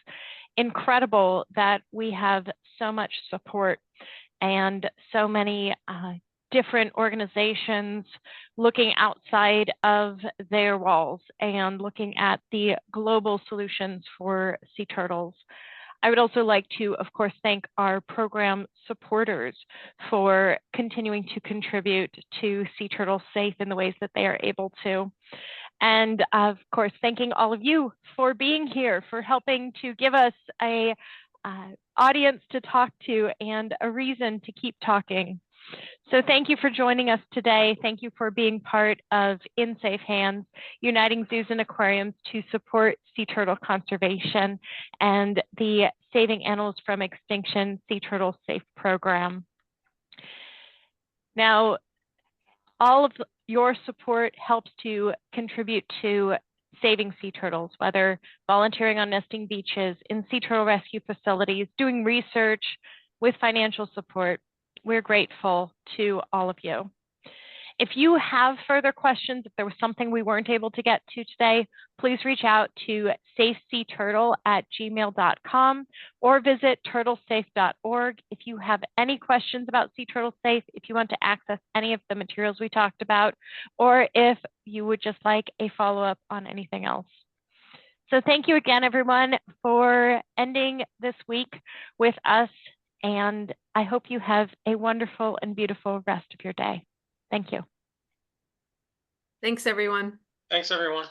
incredible that we have so much support and so many different organizations looking outside of their walls and looking at the global solutions for sea turtles. I would also like to, of course, thank our program supporters for continuing to contribute to Sea Turtle Safe in the ways that they are able to. And of course, thanking all of you for being here, for helping to give us a audience to talk to and a reason to keep talking. So thank you for joining us today. Thank you for being part of In Safe Hands, uniting zoos and aquariums to support sea turtle conservation and the Saving Animals from Extinction Sea Turtle Safe program. Now, all of your support helps to contribute to saving sea turtles, whether volunteering on nesting beaches, in sea turtle rescue facilities, doing research, with financial support. We're grateful to all of you. If you have further questions, if there was something we weren't able to get to today, please reach out to safeseaturtle@gmail.com or visit turtlesafe.org. If you have any questions about Sea Turtle Safe, if you want to access any of the materials we talked about, or if you would just like a follow-up on anything else. So thank you again, everyone, for ending this week with us. And I hope you have a wonderful and beautiful rest of your day. Thank you. Thanks, everyone. Thanks, everyone.